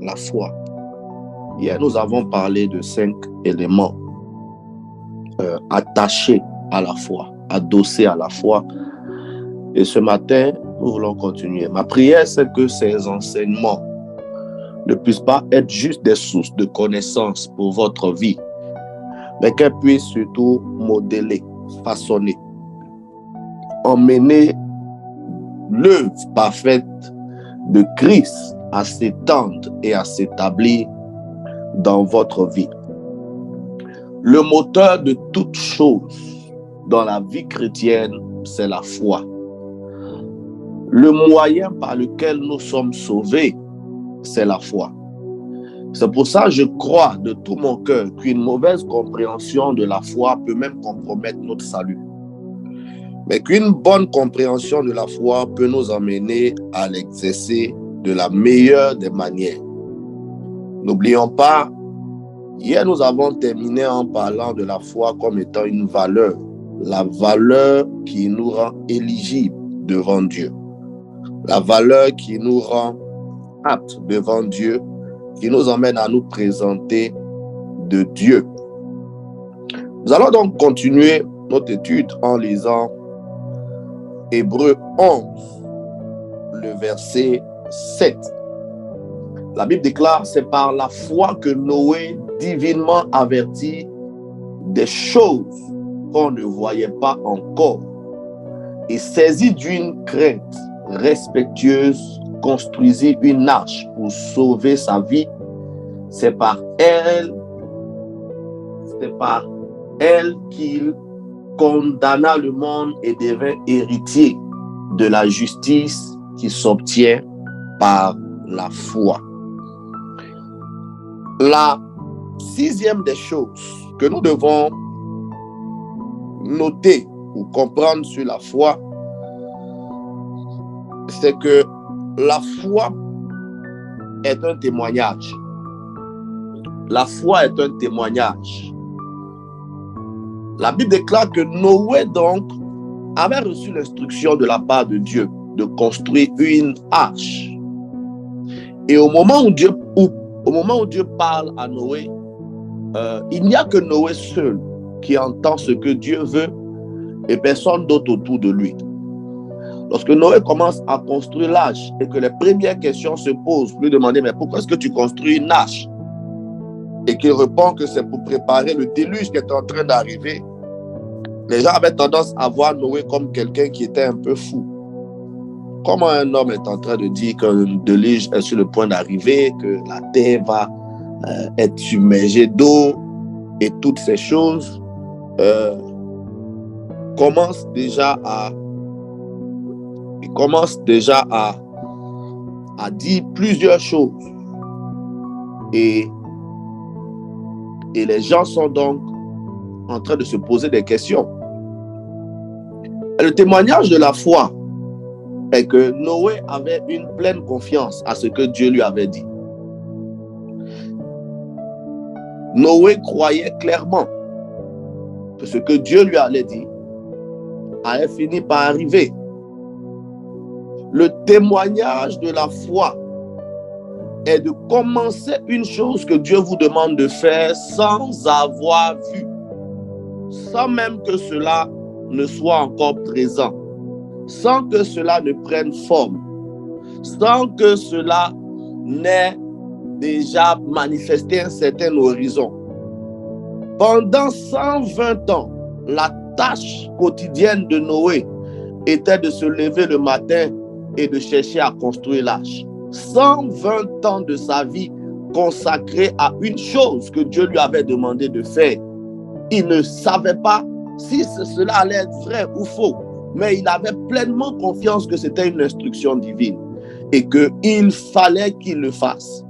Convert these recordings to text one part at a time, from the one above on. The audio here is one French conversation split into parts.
la foi. Hier, nous avons parlé de 5 éléments attachés à la foi, adossés à la foi. Et ce matin, nous voulons continuer. Ma prière, c'est que ces enseignements ne puissent pas être juste des sources de connaissances pour votre vie, mais qu'elles puissent surtout modeler, façonner, emmener l'œuvre parfaite de Christ à s'étendre et à s'établir dans votre vie. Le moteur de toute chose dans la vie chrétienne, c'est la foi. Le moyen par lequel nous sommes sauvés, c'est la foi. C'est pour ça que je crois de tout mon cœur qu'une mauvaise compréhension de la foi peut même compromettre notre salut. Mais qu'une bonne compréhension de la foi peut nous emmener à l'exercer de la meilleure des manières. N'oublions pas, hier nous avons terminé en parlant de la foi comme étant une valeur, la valeur qui nous rend éligibles devant Dieu, la valeur qui nous rend aptes devant Dieu, qui nous emmène à nous présenter de Dieu. Nous allons donc continuer notre étude en lisant Hébreux 11, le verset 7. La Bible déclare, c'est par la foi que Noé, divinement averti des choses qu'on ne voyait pas encore, et saisi d'une crainte respectueuse, construisit une arche pour sauver sa vie. C'est par elle qu'il condamna le monde et devint héritier de la justice qui s'obtient par la foi. La sixième des choses que nous devons noter ou comprendre sur la foi, c'est que la foi est un témoignage. La foi est un témoignage. La Bible déclare que Noé, donc, avait reçu l'instruction de la part de Dieu de construire une arche. Et au moment où Dieu parle à Noé, il n'y a que Noé seul qui entend ce que Dieu veut et personne d'autre autour de lui. Lorsque Noé commence à construire l'arche et que les premières questions se posent, lui demander, mais pourquoi est-ce que tu construis une arche? Et qu'il répond que c'est pour préparer le déluge qui est en train d'arriver. Les gens avaient tendance à voir Noé comme quelqu'un qui était un peu fou. Comment un homme est en train de dire qu'un déluge est sur le point d'arriver, que la terre va être submergée d'eau et toutes ces choses commencent déjà à dire plusieurs choses. Et les gens sont donc en train de se poser des questions. Et le témoignage de la foi est que Noé avait une pleine confiance à ce que Dieu lui avait dit. Noé croyait clairement que ce que Dieu lui allait dire allait finir par arriver. Le témoignage de la foi est de commencer une chose que Dieu vous demande de faire sans avoir vu, sans même que cela ne soit encore présent, sans que cela ne prenne forme, sans que cela n'ait déjà manifesté un certain horizon. Pendant 120 ans, la tâche quotidienne de Noé était de se lever le matin et de chercher à construire l'arche. 120 ans de sa vie consacrée à une chose que Dieu lui avait demandé de faire. Il ne savait pas si cela allait être vrai ou faux, mais il avait pleinement confiance que c'était une instruction divine et qu'il fallait qu'il le fasse.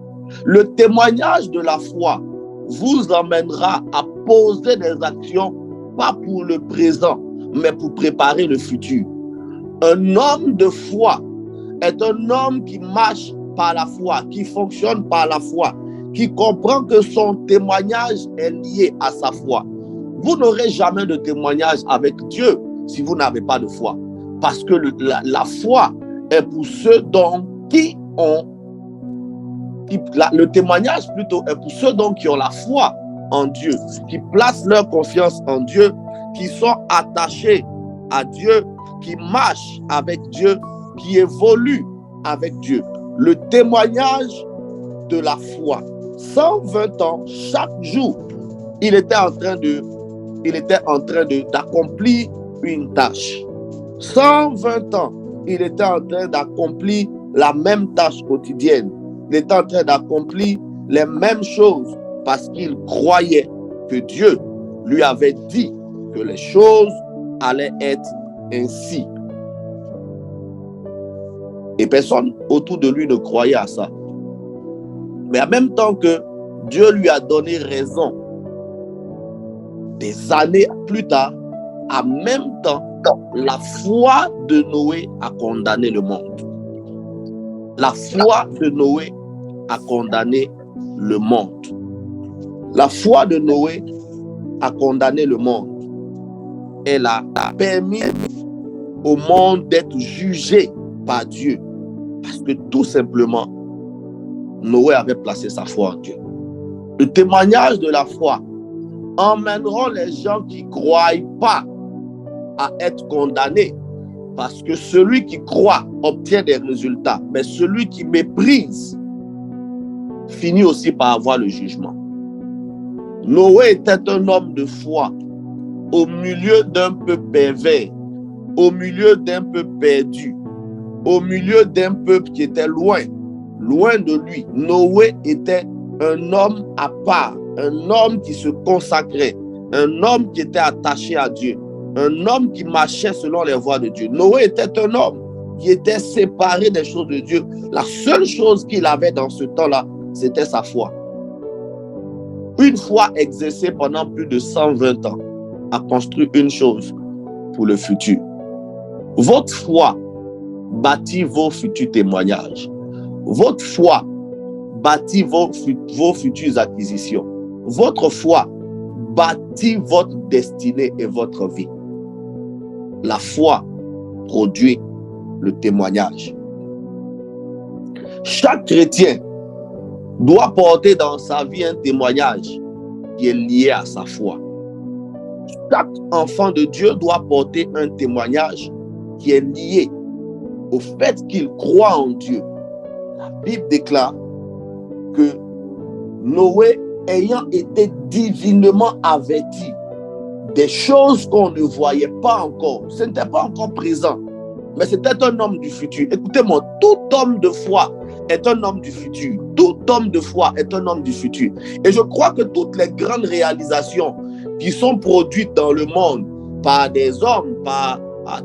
Le témoignage de la foi vous emmènera à poser des actions, pas pour le présent, mais pour préparer le futur. Un homme de foi est un homme qui marche par la foi, qui fonctionne par la foi, qui comprend que son témoignage est lié à sa foi. Vous n'aurez jamais de témoignage avec Dieu si vous n'avez pas de foi. Parce que la foi est pour ceux qui ont le témoignage plutôt est pour ceux donc qui ont la foi en Dieu, qui placent leur confiance en Dieu, qui sont attachés à Dieu, qui marchent avec Dieu, qui évoluent avec Dieu. Le témoignage de la foi. 120 ans, chaque jour, il était en train d'accomplir une tâche. 120 ans, il était en train d'accomplir la même tâche quotidienne. Il était en train d'accomplir les mêmes choses parce qu'il croyait que Dieu lui avait dit que les choses allaient être ainsi. Et personne autour de lui ne croyait à ça. Mais en même temps que Dieu lui a donné raison, des années plus tard, en même temps, la foi de Noé a condamné le monde. La foi de Noé a condamné le monde. La foi de Noé a condamné le monde. Elle a permis au monde d'être jugé par Dieu. Parce que tout simplement, Noé avait placé sa foi en Dieu. Le témoignage de la foi emmèneront les gens qui ne croient pas à être condamnés. Parce que celui qui croit obtient des résultats. Mais celui qui méprise finit aussi par avoir le jugement. Noé était un homme de foi au milieu d'un peuple pervers, au milieu d'un peuple perdu, au milieu d'un peuple qui était loin de lui. Noé était un homme à part, un homme qui se consacrait, un homme qui était attaché à Dieu, un homme qui marchait selon les voies de Dieu. Noé était un homme qui était séparé des choses de Dieu. La seule chose qu'il avait dans ce temps-là, c'était sa foi. Une foi exercée pendant plus de 120 ans a construit une chose pour le futur. Votre foi bâtit vos futurs témoignages. Votre foi bâtit vos futures acquisitions. Votre foi bâtit votre destinée et votre vie. La foi produit le témoignage. Chaque chrétien doit porter dans sa vie un témoignage qui est lié à sa foi. Chaque enfant de Dieu doit porter un témoignage qui est lié au fait qu'il croit en Dieu. La Bible déclare que Noé, ayant été divinement averti des choses qu'on ne voyait pas encore, ce n'était pas encore présent, mais c'était un homme du futur. Écoutez-moi, tout homme de foi est un homme du futur. Tout homme de foi est un homme du futur. Et je crois que toutes les grandes réalisations qui sont produites dans le monde par des hommes, par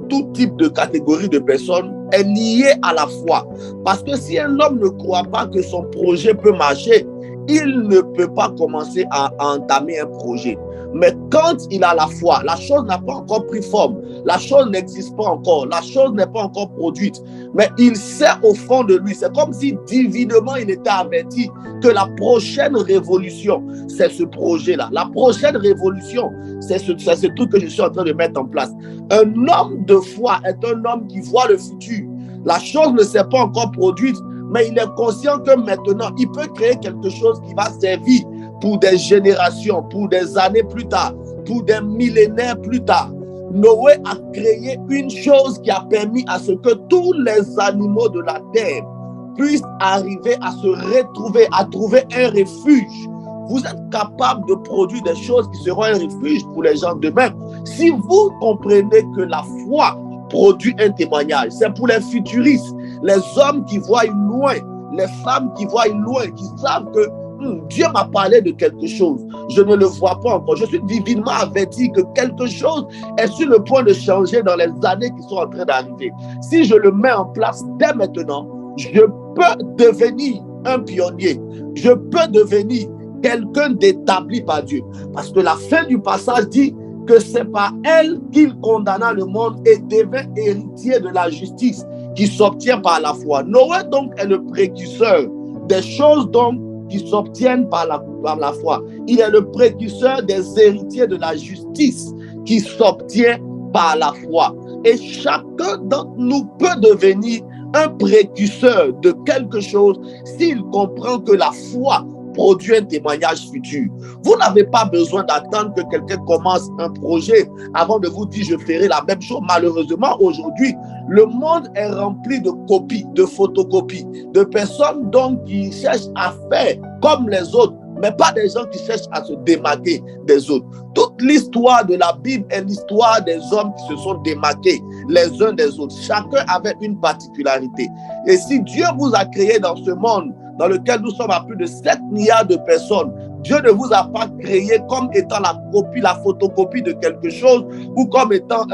tout type de catégorie de personnes, est liée à la foi. Parce que si un homme ne croit pas que son projet peut marcher, il ne peut pas commencer à entamer un projet. Mais quand il a la foi, la chose n'a pas encore pris forme, la chose n'existe pas encore, la chose n'est pas encore produite, mais il sait au fond de lui, c'est comme si divinement il était averti que la prochaine révolution, c'est ce projet-là. La prochaine révolution, c'est ce truc que je suis en train de mettre en place. Un homme de foi est un homme qui voit le futur. La chose ne s'est pas encore produite, mais il est conscient que maintenant, il peut créer quelque chose qui va servir pour des générations, pour des années plus tard, pour des millénaires plus tard. Noé a créé une chose qui a permis à ce que tous les animaux de la terre puissent arriver à se retrouver, à trouver un refuge. Vous êtes capable de produire des choses qui seront un refuge pour les gens d'eux-mêmes. Si vous comprenez que la foi produit un témoignage, c'est pour les futuristes, les hommes qui voient loin, les femmes qui voient loin, qui savent que Dieu m'a parlé de quelque chose. Je ne le vois pas encore. Je suis divinement averti que quelque chose est sur le point de changer dans les années qui sont en train d'arriver. Si je le mets en place dès maintenant, je peux devenir un pionnier. Je peux devenir quelqu'un d'établi par Dieu. Parce que la fin du passage dit que c'est par elle qu'il condamna le monde et devint héritier de la justice qui s'obtient par la foi. Noé donc est le précurseur des choses donc qui s'obtiennent par la foi. Il est le précurseur des héritiers de la justice qui s'obtient par la foi. Et chacun d'entre nous peut devenir un précurseur de quelque chose s'il comprend que la foi produit un témoignage futur. Vous n'avez pas besoin d'attendre que quelqu'un commence un projet avant de vous dire je ferai la même chose. Malheureusement, aujourd'hui, le monde est rempli de copies, de photocopies, de personnes donc qui cherchent à faire comme les autres, mais pas des gens qui cherchent à se démarquer des autres. Toute l'histoire de la Bible est l'histoire des hommes qui se sont démarqués les uns des autres. Chacun avait une particularité. Et si Dieu vous a créé dans ce monde dans lequel nous sommes à plus de 7 milliards de personnes, Dieu ne vous a pas créé comme étant la copie, la photocopie de quelque chose ou comme étant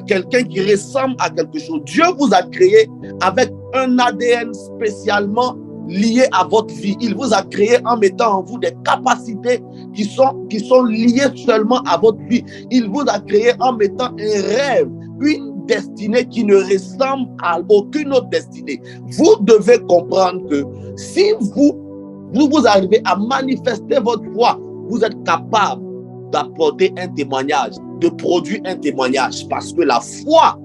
quelqu'un qui ressemble à quelque chose. Dieu vous a créé avec un ADN spécialement lié à votre vie. Il vous a créé en mettant en vous des capacités qui sont liées seulement à votre vie. Il vous a créé en mettant un rêve, une destinée qui ne ressemble à aucune autre destinée. Vous devez comprendre que si vous arrivez à manifester votre foi, vous êtes capable d'apporter un témoignage, de produire un témoignage, parce que la foi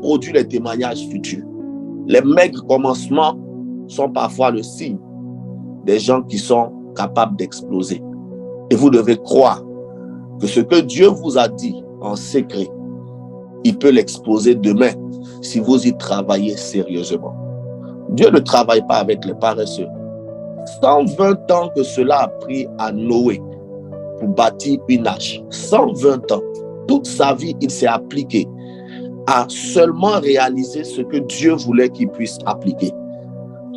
produit les témoignages futurs. Les maigres commencements sont parfois le signe des gens qui sont capables d'exploser. Et vous devez croire que ce que Dieu vous a dit en secret, il peut l'exposer demain si vous y travaillez sérieusement. Dieu ne travaille pas avec les paresseux. 120 ans que cela a pris à Noé pour bâtir une arche. 120 ans. Toute sa vie, il s'est appliqué à seulement réaliser ce que Dieu voulait qu'il puisse appliquer.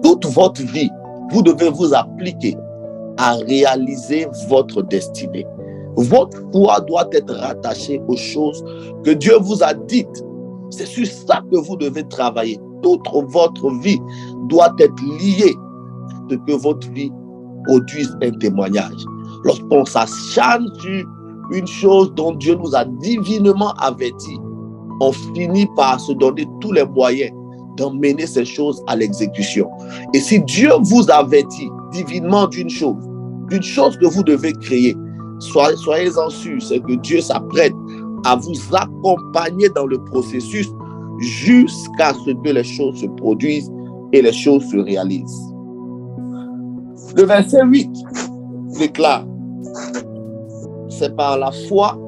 Toute votre vie, vous devez vous appliquer à réaliser votre destinée. Votre foi doit être rattachée aux choses que Dieu vous a dites. C'est sur ça que vous devez travailler. Toute votre vie doit être liée à ce que votre vie produise un témoignage. Lorsqu'on s'acharne sur une chose dont Dieu nous a divinement avertis, on finit par se donner tous les moyens d'emmener ces choses à l'exécution. Et si Dieu vous avertit divinement d'une chose que vous devez créer, soyez-en sûrs, c'est que Dieu s'apprête à vous accompagner dans le processus jusqu'à ce que les choses se produisent et les choses se réalisent. Le verset 8 déclare: c'est par la foi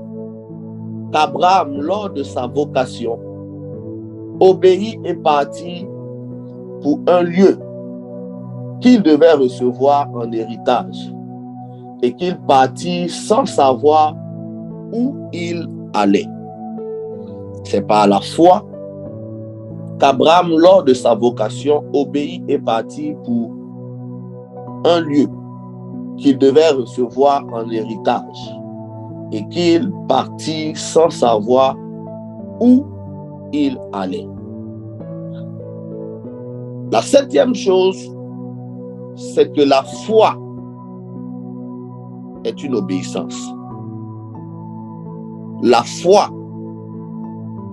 qu'Abraham, lors de sa vocation, obéit et partit pour un lieu qu'il devait recevoir en héritage, et qu'il partit sans savoir où il allait. C'est par la foi qu'Abraham, lors de sa vocation, obéit et partit pour un lieu qu'il devait recevoir en héritage, et qu'il partit sans savoir où il allait. La 7e chose, c'est que la foi est une obéissance. La foi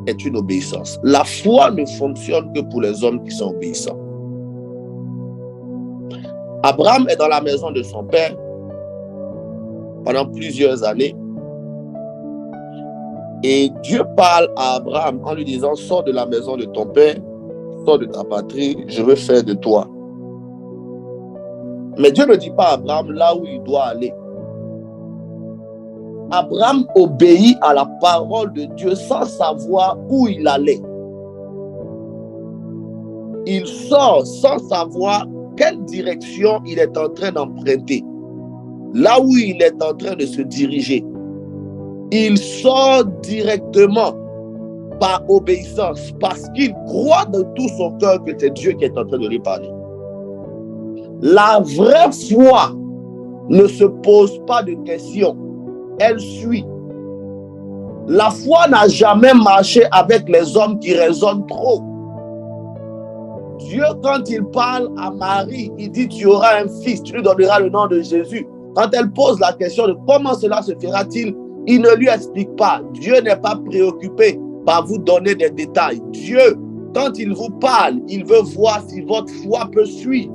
est une obéissance. La foi ne fonctionne que pour les hommes qui sont obéissants. Abraham est dans la maison de son père pendant plusieurs années. Et Dieu parle à Abraham en lui disant: sors de la maison de ton père, sors de ta patrie, je veux faire de toi. Mais Dieu ne dit pas à Abraham là où il doit aller. Abraham obéit à la parole de Dieu sans savoir où il allait. Il sort sans savoir quelle direction il est en train d'emprunter, là où il est en train de se diriger. Il sort directement par obéissance parce qu'il croit de tout son cœur que c'est Dieu qui est en train de lui parler. La vraie foi ne se pose pas de questions, elle suit. La foi n'a jamais marché avec les hommes qui raisonnent trop. Dieu, quand il parle à Marie, il dit: tu auras un fils, tu lui donneras le nom de Jésus. Quand elle pose la question de comment cela se fera-t-il, il ne lui explique pas. Dieu n'est pas préoccupé par vous donner des détails. Dieu, quand il vous parle, il veut voir si votre foi peut suivre.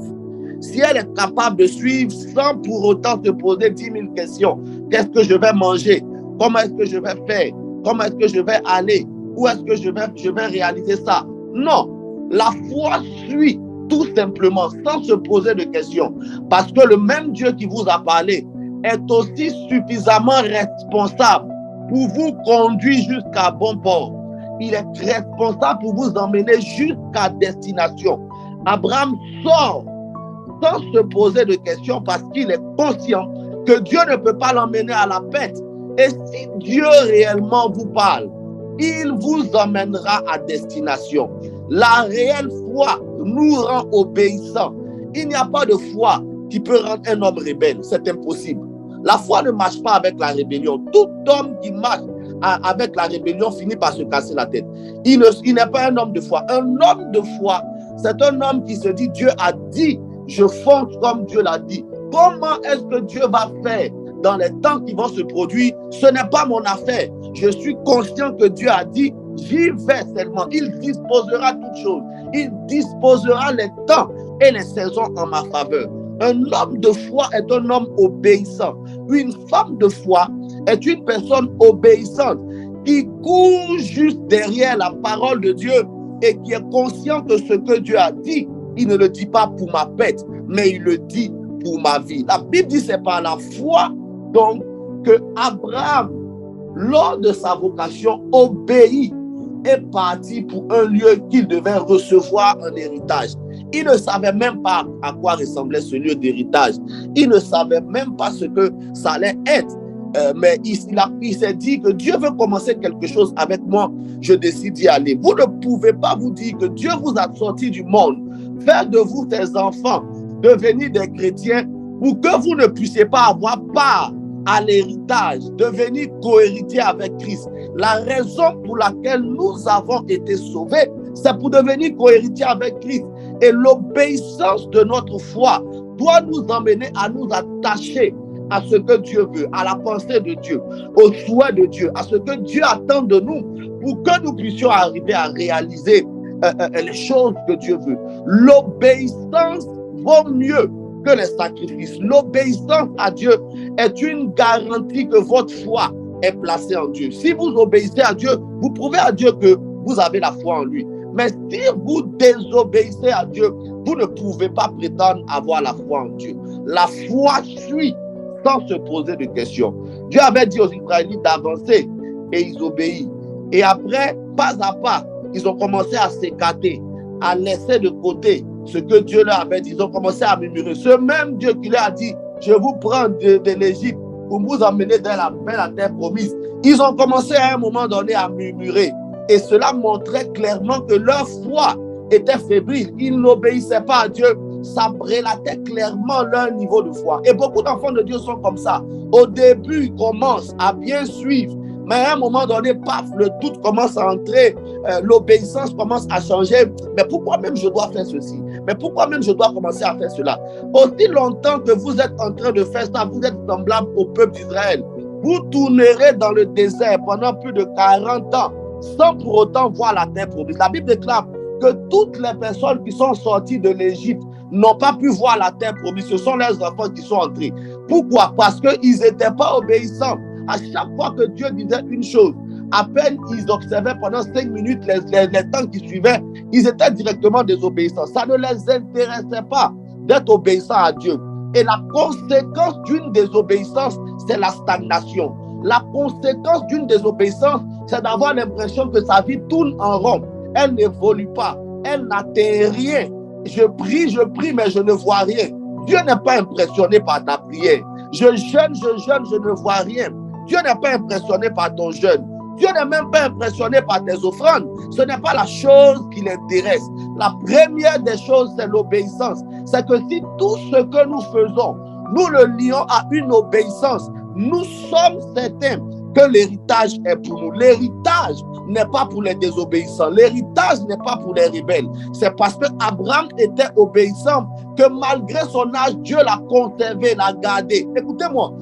Si elle est capable de suivre sans pour autant se poser 10 000 questions. Qu'est-ce que je vais manger? Comment est-ce que je vais faire? Comment est-ce que je vais aller? Où est-ce que je vais réaliser ça? Non. La foi suit tout simplement sans se poser de questions. Parce que le même Dieu qui vous a parlé est aussi suffisamment responsable pour vous conduire jusqu'à bon port. Il est responsable pour vous emmener jusqu'à destination. Abraham sort sans se poser de questions parce qu'il est conscient que Dieu ne peut pas l'emmener à la pète. Et si Dieu réellement vous parle, il vous emmènera à destination. La réelle foi nous rend obéissants. Il n'y a pas de foi qui peut rendre un homme rebelle. C'est impossible. La foi ne marche pas avec la rébellion. Tout homme qui marche avec la rébellion finit par se casser la tête. Il n'est pas un homme de foi. Un homme de foi, c'est un homme qui se dit, Dieu a dit, je fonce comme Dieu l'a dit. Comment est-ce que Dieu va faire dans les temps qui vont se produire? Ce n'est pas mon affaire. Je suis conscient que Dieu a dit, j'y vais seulement. Il disposera toutes choses. Il disposera les temps et les saisons en ma faveur. Un homme de foi est un homme obéissant. Une femme de foi est une personne obéissante qui court juste derrière la parole de Dieu et qui est conscient que ce que Dieu a dit, il ne le dit pas pour ma pète, mais il le dit pour ma vie. La Bible dit c'est par la foi donc que Abraham, lors de sa vocation, obéit et parti pour un lieu qu'il devait recevoir en héritage. Il ne savait même pas à quoi ressemblait ce lieu d'héritage. Il ne savait même pas ce que ça allait être. Mais il s'est dit que Dieu veut commencer quelque chose avec moi. Je décide d'y aller. Vous ne pouvez pas vous dire que Dieu vous a sorti du monde, faire de vous des enfants, devenir des chrétiens, pour que vous ne puissiez pas avoir part à l'héritage, devenir co-héritier avec Christ. La raison pour laquelle nous avons été sauvés, c'est pour devenir co-héritier avec Christ. Et l'obéissance de notre foi doit nous emmener à nous attacher à ce que Dieu veut, à la pensée de Dieu, au souhait de Dieu, à ce que Dieu attend de nous pour que nous puissions arriver à réaliser les choses que Dieu veut. L'obéissance vaut mieux que les sacrifices. L'obéissance à Dieu est une garantie que votre foi est placée en Dieu. Si vous obéissez à Dieu, vous prouvez à Dieu que vous avez la foi en lui. Mais si vous désobéissez à Dieu, vous ne pouvez pas prétendre avoir la foi en Dieu. La foi suit sans se poser de questions. Dieu avait dit aux Israélites d'avancer et ils obéissent. Et après, pas à pas, ils ont commencé à s'écarter, à laisser de côté ce que Dieu leur avait dit. Ils ont commencé à murmurer. Ce même Dieu qui leur a dit, je vous prends de l'Égypte pour vous emmener vers la terre promise. Ils ont commencé à un moment donné à murmurer. Et cela montrait clairement que leur foi était fébrile. Ils n'obéissaient pas à Dieu. Ça relatait clairement leur niveau de foi. Et beaucoup d'enfants de Dieu sont comme ça. Au début, ils commencent à bien suivre. Mais à un moment donné, paf, le doute commence à entrer, l'obéissance commence à changer. Mais pourquoi même je dois faire ceci? Mais pourquoi même je dois commencer à faire cela? Aussi longtemps que vous êtes en train de faire ça, vous êtes semblable au peuple d'Israël. Vous tournerez dans le désert pendant plus de 40 ans sans pour autant voir la terre promise. La Bible déclare que toutes les personnes qui sont sorties de l'Égypte n'ont pas pu voir la terre promise. Ce sont leurs enfants qui sont entrés. Pourquoi? Parce qu'ils n'étaient pas obéissants. À chaque fois que Dieu disait une chose, à peine ils observaient pendant 5 minutes les temps qui suivaient, ils étaient directement désobéissants. Ça ne les intéressait pas d'être obéissants à Dieu. Et la conséquence d'une désobéissance, c'est la stagnation. La conséquence d'une désobéissance, c'est d'avoir l'impression que sa vie tourne en rond. Elle n'évolue pas. Elle n'atteint rien. Je prie, mais je ne vois rien. Dieu n'est pas impressionné par ta prière. Je jeûne, je ne vois rien. Dieu n'est pas impressionné par ton jeûne. Dieu n'est même pas impressionné par tes offrandes. Ce n'est pas la chose qui l'intéresse. La première des choses, c'est l'obéissance. C'est que si tout ce que nous faisons, nous le lions à une obéissance, nous sommes certains que l'héritage est pour nous. L'héritage n'est pas pour les désobéissants. L'héritage n'est pas pour les rebelles. C'est parce que Abraham était obéissant que malgré son âge, Dieu l'a conservé, l'a gardé. Écoutez-moi,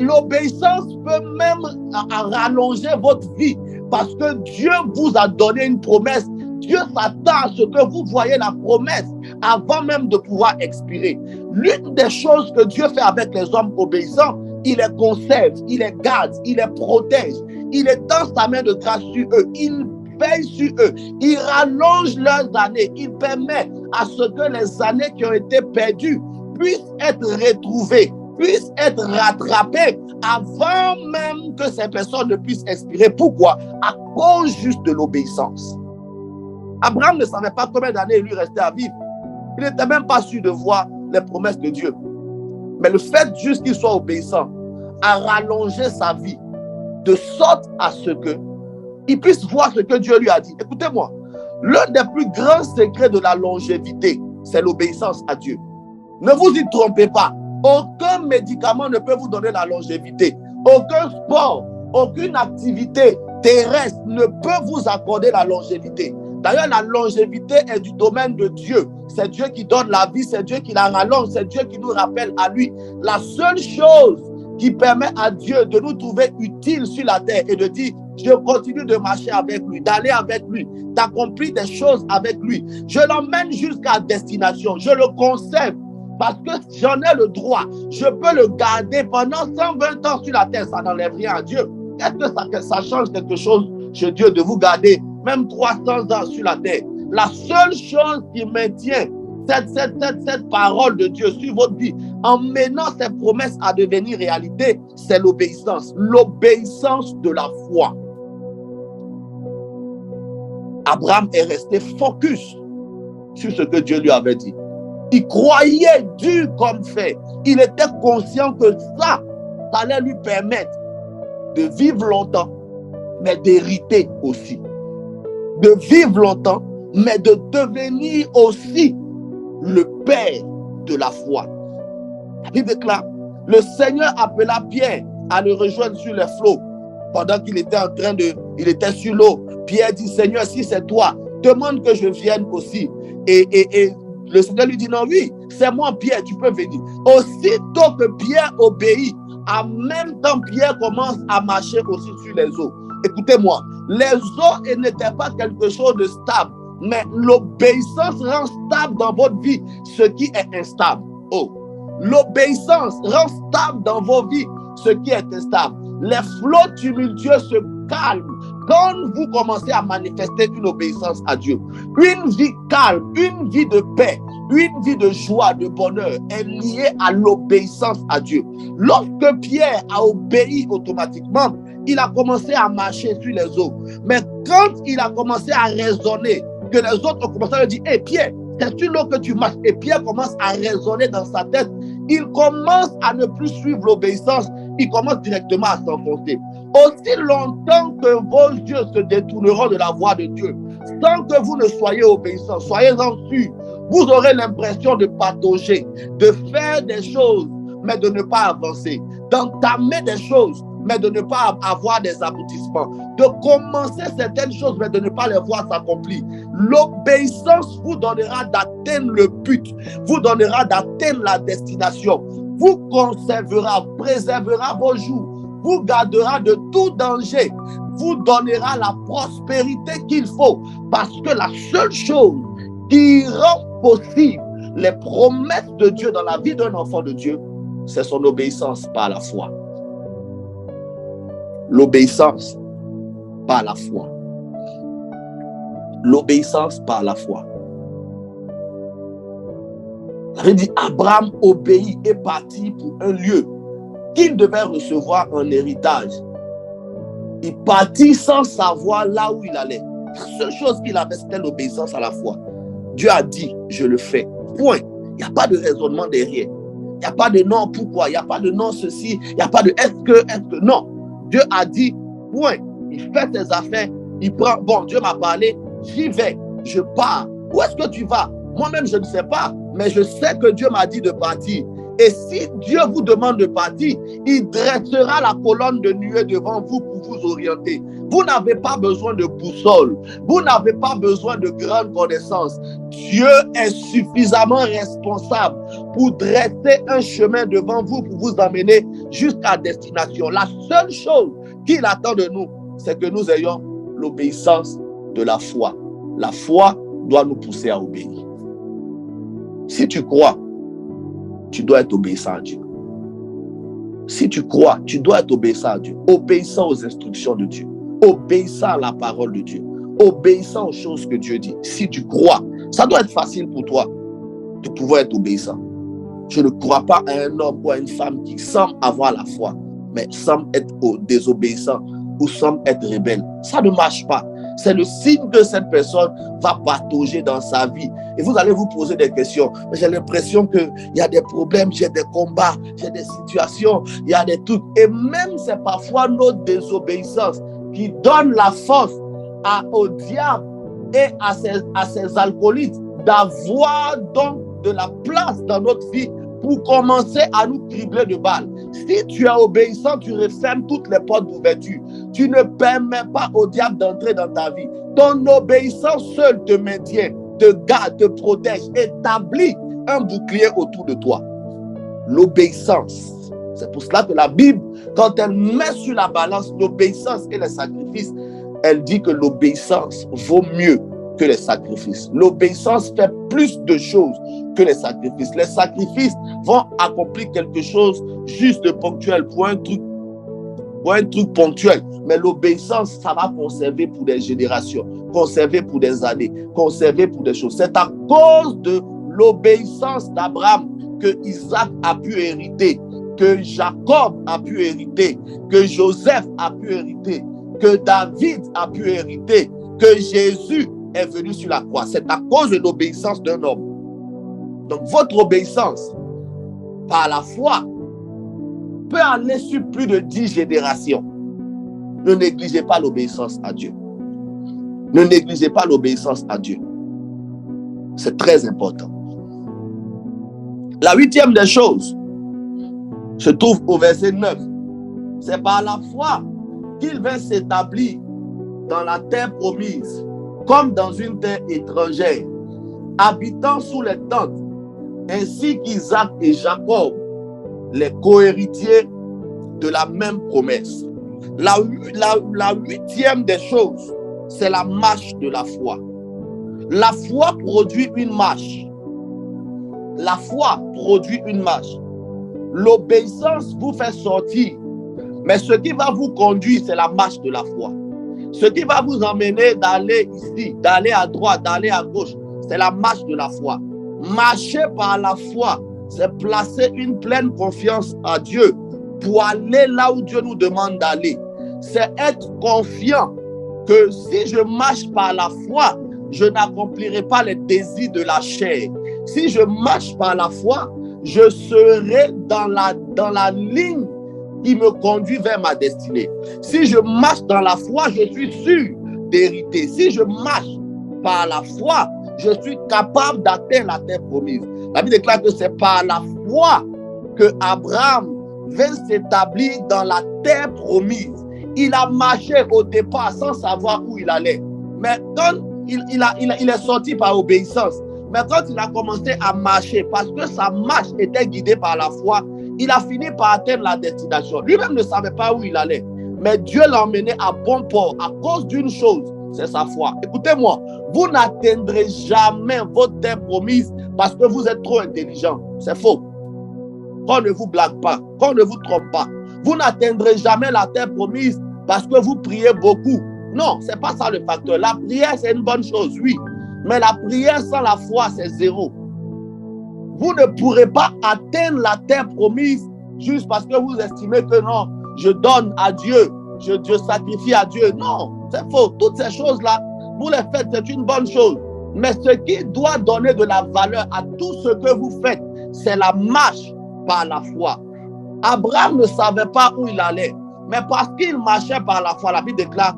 l'obéissance peut même rallonger votre vie parce que Dieu vous a donné une promesse. Dieu s'attend à ce que vous voyez la promesse avant même de pouvoir expirer. L'une des choses que Dieu fait avec les hommes obéissants, il les conserve, il les garde, il les protège. Il étend sa main de grâce sur eux. Il veille sur eux. Il rallonge leurs années. Il permet à ce que les années qui ont été perdues puissent être retrouvées, puissent être rattrapées avant même que ces personnes ne puissent expirer. Pourquoi? À cause juste de l'obéissance. Abraham ne savait pas combien d'années il lui restait à vivre. Il n'était même pas sûr de voir les promesses de Dieu. Mais le fait juste qu'il soit obéissant a rallongé sa vie de sorte à ce qu'il puisse voir ce que Dieu lui a dit. Écoutez-moi, l'un des plus grands secrets de la longévité, c'est l'obéissance à Dieu. Ne vous y trompez pas. Aucun médicament ne peut vous donner la longévité. Aucun sport, aucune activité terrestre ne peut vous accorder la longévité. D'ailleurs, la longévité est du domaine de Dieu. C'est Dieu qui donne la vie, c'est Dieu qui la rallonge, c'est Dieu qui nous rappelle à lui. La seule chose qui permet à Dieu de nous trouver utiles sur la terre et de dire, je continue de marcher avec lui, d'aller avec lui, d'accomplir des choses avec lui. Je l'emmène jusqu'à destination, je le conserve parce que j'en ai le droit. Je peux le garder pendant 120 ans sur la terre, ça n'enlève rien à Dieu. Est-ce que ça change quelque chose chez Dieu de vous garder même 300 ans sur la terre? La seule chose qui maintient cette parole de Dieu sur votre vie, en menant ces promesses à devenir réalité, c'est l'obéissance. L'obéissance de la foi. Abraham est resté focus sur ce que Dieu lui avait dit. Il croyait dur comme fer. Il était conscient que ça allait lui permettre de vivre longtemps, mais d'hériter aussi. De vivre longtemps, mais de devenir aussi le père de la foi. Il déclare, le Seigneur appela Pierre à le rejoindre sur les flots. Pendant qu'il était il était sur l'eau, Pierre dit, Seigneur, si c'est toi, demande que je vienne aussi. Et le Seigneur lui dit, non, oui, c'est moi Pierre, tu peux venir. Aussitôt que Pierre obéit, en même temps, Pierre commence à marcher aussi sur les eaux. Écoutez-moi, les eaux n'étaient pas quelque chose de stable, mais l'obéissance rend stable dans votre vie ce qui est instable. Oh, l'obéissance rend stable dans vos vies ce qui est instable. Les flots tumultueux se calment quand vous commencez à manifester une obéissance à Dieu. Une vie calme, une vie de paix, une vie de joie, de bonheur est liée à l'obéissance à Dieu. Lorsque Pierre a obéi automatiquement, il a commencé à marcher sur les eaux. Mais quand il a commencé à raisonner, que les autres ont commencé à lui dire, hey Pierre, c'est sur l'eau que tu marches. Et Pierre commence à raisonner dans sa tête. Il commence à ne plus suivre l'obéissance. Il commence directement à s'enfoncer. Aussi longtemps que vos yeux se détourneront de la voie de Dieu, sans que vous ne soyez obéissants, soyez-en sûrs, vous aurez l'impression de patauger, de faire des choses, mais de ne pas avancer, d'entamer des choses, mais de ne pas avoir des aboutissements, de commencer certaines choses, mais de ne pas les voir s'accomplir. L'obéissance vous donnera d'atteindre le but, vous donnera d'atteindre la destination, vous conservera, préservera vos jours, vous gardera de tout danger, vous donnera la prospérité qu'il faut, parce que la seule chose qui rend possible les promesses de Dieu dans la vie d'un enfant de Dieu, c'est son obéissance par la foi. L'obéissance par la foi. L'obéissance par la foi. Il dit, Abraham obéit et partit pour un lieu qu'il devait recevoir en héritage. Il partit sans savoir là où il allait. La seule chose qu'il avait, c'était l'obéissance à la foi. Dieu a dit, je le fais. Point. Il n'y a pas de raisonnement derrière. Il n'y a pas de non, pourquoi. Il n'y a pas de non, ceci. Il n'y a pas de est-ce que. Non. Dieu a dit, point. Il fait ses affaires. Il prend, bon, Dieu m'a parlé. J'y vais. Je pars. Où est-ce que tu vas? Moi-même, je ne sais pas. Mais je sais que Dieu m'a dit de partir. Et si Dieu vous demande de partir, il dressera la colonne de nuée devant vous pour vous orienter. Vous n'avez pas besoin de boussole. Vous n'avez pas besoin de grandes connaissances. Dieu est suffisamment responsable pour dresser un chemin devant vous pour vous emmener jusqu'à destination. La seule chose qu'il attend de nous, c'est que nous ayons l'obéissance de la foi. La foi doit nous pousser à obéir. Si tu crois, tu dois être obéissant à Dieu. Si tu crois, tu dois être obéissant à Dieu. Obéissant aux instructions de Dieu. Obéissant à la parole de Dieu. Obéissant aux choses que Dieu dit. Si tu crois, Ça doit être facile pour toi de pouvoir être obéissant. Je ne crois pas à un homme ou à une femme qui semble avoir la foi, mais semble être désobéissant ou semble être rebelle. Ça ne marche pas. C'est le signe que cette personne va patauger dans sa vie. Et vous allez vous poser des questions. J'ai l'impression qu'il y a des problèmes, j'ai des combats, j'ai des situations, il y a des trucs. Et même c'est parfois notre désobéissance qui donne la force au diable et à ses alcoolites d'avoir donc de la place dans notre vie pour commencer à nous cribler de balles. Si tu es obéissant, tu refermes toutes les portes d'ouverture. Tu ne permets pas au diable d'entrer dans ta vie. Ton obéissance seule te maintient, te garde, te protège, établit un bouclier autour de toi. L'obéissance. C'est pour cela que la Bible, quand elle met sur la balance l'obéissance et les sacrifices, elle dit que l'obéissance vaut mieux que les sacrifices. L'obéissance fait plus de choses que les sacrifices. Les sacrifices vont accomplir quelque chose juste de ponctuel pour un truc ponctuel. Mais l'obéissance, ça va conserver pour des générations, conserver pour des années, conserver pour des choses. C'est à cause de l'obéissance d'Abraham que Isaac a pu hériter, que Jacob a pu hériter, que Joseph a pu hériter, que David a pu hériter, que Jésus est venu sur la croix. C'est à cause de l'obéissance d'un homme. Donc votre obéissance par la foi peut aller sur plus de 10 générations. Ne négligez pas l'obéissance à Dieu. Ne négligez pas l'obéissance à Dieu. C'est très important. La 8e des choses se trouve au verset 9. C'est par la foi qu'il vint s'établir dans la terre promise, comme dans une terre étrangère, habitant sous les tentes, ainsi qu'Isaac et Jacob, les cohéritiers de la même promesse. La 8e des choses, c'est la marche de la foi. La foi produit une marche. La foi produit une marche. L'obéissance vous fait sortir, mais ce qui va vous conduire, c'est la marche de la foi. Ce qui va vous emmener d'aller ici, d'aller à droite, d'aller à gauche, c'est la marche de la foi. Marcher par la foi, c'est placer une pleine confiance à Dieu pour aller là où Dieu nous demande d'aller. C'est être confiant que si je marche par la foi, je n'accomplirai pas les désirs de la chair. Si je marche par la foi, je serai dans la ligne qui me conduit vers ma destinée. Si je marche dans la foi, je suis sûr d'hériter. Si je marche par la foi, je suis capable d'atteindre la terre promise. La Bible déclare que c'est par la foi que Abraham vint s'établir dans la terre promise. Il a marché au départ sans savoir où il allait. Mais quand il est sorti par obéissance, mais quand il a commencé à marcher, parce que sa marche était guidée par la foi, il a fini par atteindre la destination. Lui-même ne savait pas où il allait. Mais Dieu l'a emmené à bon port à cause d'une chose, c'est sa foi. Écoutez-moi, vous n'atteindrez jamais votre terre promise parce que vous êtes trop intelligent. C'est faux. Qu'on ne vous blague pas, qu'on ne vous trompe pas. Vous n'atteindrez jamais la terre promise parce que vous priez beaucoup. Non, ce n'est pas ça le facteur. La prière, c'est une bonne chose, oui. Mais la prière sans la foi, c'est zéro. Vous ne pourrez pas atteindre la terre promise juste parce que vous estimez que non, je donne à Dieu, je sacrifie à Dieu. Non, c'est faux. Toutes ces choses-là, vous les faites, c'est une bonne chose. Mais ce qui doit donner de la valeur à tout ce que vous faites, c'est la marche par la foi. Abraham ne savait pas où il allait, mais parce qu'il marchait par la foi, la Bible déclare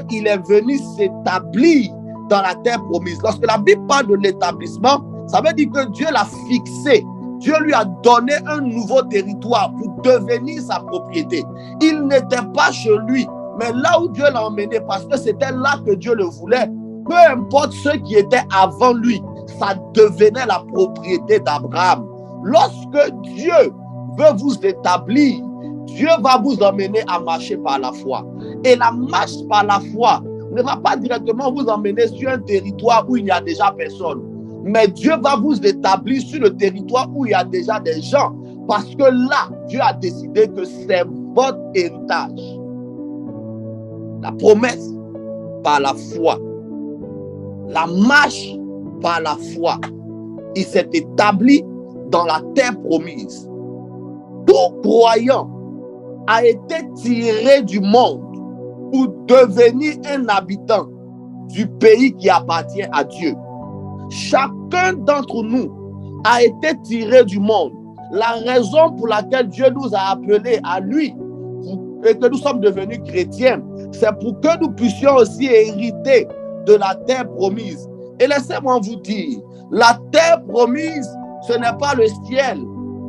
qu'il est venu s'établir dans la terre promise. Lorsque la Bible parle de l'établissement, ça veut dire que Dieu l'a fixé. Dieu lui a donné un nouveau territoire pour devenir sa propriété. Il n'était pas chez lui, mais là où Dieu l'a emmené, parce que c'était là que Dieu le voulait, peu importe ceux qui étaient avant lui, ça devenait la propriété d'Abraham. Lorsque Dieu veut vous établir, Dieu va vous emmener à marcher par la foi. Et la marche par la foi ne va pas directement vous emmener sur un territoire où il n'y a déjà personne. Mais Dieu va vous établir sur le territoire où il y a déjà des gens. Parce que là, Dieu a décidé que c'est votre héritage. La promesse par la foi. La marche par la foi. Il s'est établi dans la terre promise. Tout croyant a été tiré du monde pour devenir un habitant du pays qui appartient à Dieu. Chacun d'entre nous a été tiré du monde. La raison pour laquelle Dieu nous a appelés à lui et que nous sommes devenus chrétiens, c'est pour que nous puissions aussi hériter de la terre promise. Et laissez-moi vous dire, la terre promise, ce n'est pas le ciel.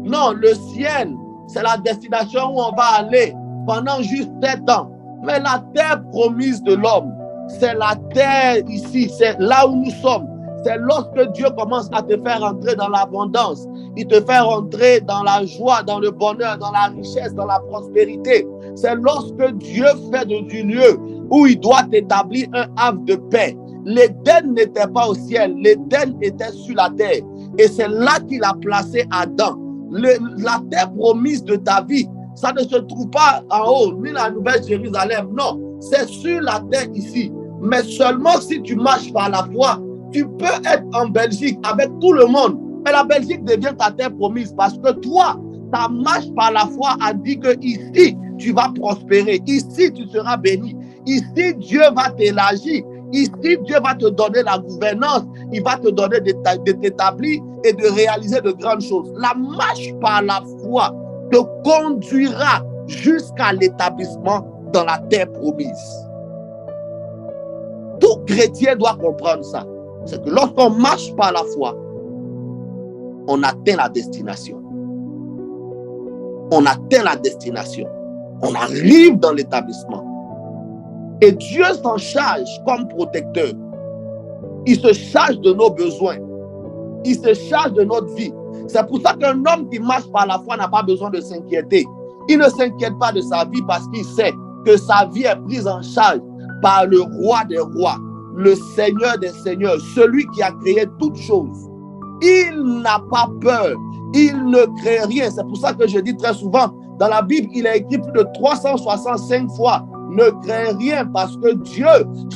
Non, le ciel, c'est la destination où on va aller pendant juste 7 ans. Mais la terre promise de l'homme, c'est la terre ici, c'est là où nous sommes. C'est lorsque Dieu commence à te faire entrer dans l'abondance, il te fait entrer dans la joie, dans le bonheur, dans la richesse, dans la prospérité. C'est lorsque Dieu fait du lieu où il doit établir un havre de paix. L'Éden n'était pas au ciel, l'Éden était sur la terre. Et c'est là qu'il a placé Adam. La terre promise de ta vie, ça ne se trouve pas en haut, ni la Nouvelle Jérusalem. Non, c'est sur la terre ici. Mais seulement si tu marches par la foi, tu peux être en Belgique avec tout le monde. Et la Belgique devient ta terre promise parce que toi, ta marche par la foi a dit que ici, tu vas prospérer. Ici, tu seras béni. Ici, Dieu va t'élargir. Ici, Dieu va te donner la gouvernance. Il va te donner de t'établir et de réaliser de grandes choses. La marche par la foi te conduira jusqu'à l'établissement dans la terre promise. Tout chrétien doit comprendre ça. C'est que lorsqu'on marche par la foi, on atteint la destination. On atteint la destination. On arrive dans l'établissement. Et Dieu s'en charge comme protecteur. Il se charge de nos besoins. Il se charge de notre vie. C'est pour ça qu'un homme qui marche par la foi n'a pas besoin de s'inquiéter. Il ne s'inquiète pas de sa vie parce qu'il sait que sa vie est prise en charge par le roi des rois, le Seigneur des seigneurs, celui qui a créé toutes choses. Il n'a pas peur. Il ne crée rien. C'est pour ça que je dis très souvent, dans la Bible, il est écrit plus de 365 fois, ne crée rien, parce que Dieu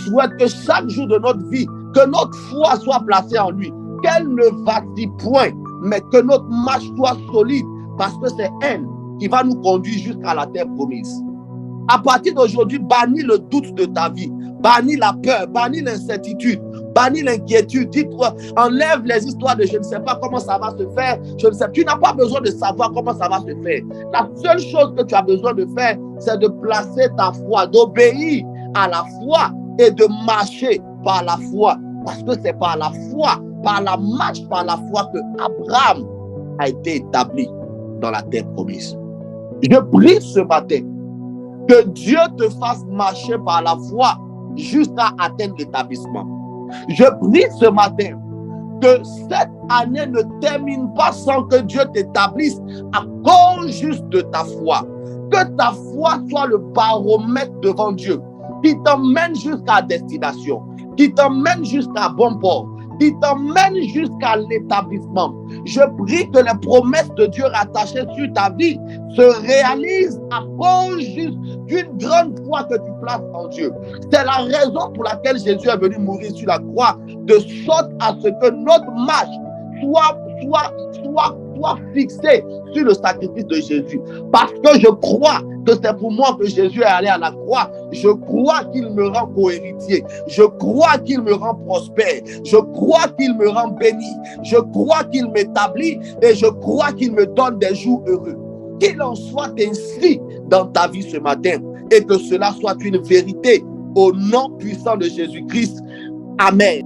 souhaite que chaque jour de notre vie, que notre foi soit placée en lui, qu'elle ne vacille point, mais que notre marche soit solide, parce que c'est elle qui va nous conduire jusqu'à la terre promise. À partir d'aujourd'hui, bannis le doute de ta vie, bannis la peur, bannis l'incertitude, bannis l'inquiétude. Dis-toi, enlève les histoires de je ne sais pas comment ça va se faire. Je ne sais, tu n'as pas besoin de savoir comment ça va se faire. La seule chose que tu as besoin de faire, c'est de placer ta foi, d'obéir à la foi et de marcher par la foi. Parce que c'est par la foi, par la marche, par la foi que Abraham a été établi dans la terre promise. Je prie ce matin que Dieu te fasse marcher par la foi jusqu'à atteindre l'établissement. Je prie ce matin que cette année ne termine pas sans que Dieu t'établisse à cause juste de ta foi. Que ta foi soit le baromètre devant Dieu qui t'emmène jusqu'à destination, qui t'emmène jusqu'à bon port, qui t'emmène jusqu'à l'établissement. Je prie que les promesses de Dieu rattachées sur ta vie se réalisent à cause juste d'une grande foi que tu places en Dieu. C'est la raison pour laquelle Jésus est venu mourir sur la croix, de sorte à ce que notre marche soit fixée sur le sacrifice de Jésus. Parce que je crois que c'est pour moi que Jésus est allé à la croix. Je crois qu'il me rend co-héritier. Je crois qu'il me rend prospère. Je crois qu'il me rend béni. Je crois qu'il m'établit et je crois qu'il me donne des jours heureux. Qu'il en soit ainsi dans ta vie ce matin et que cela soit une vérité au nom puissant de Jésus-Christ. Amen.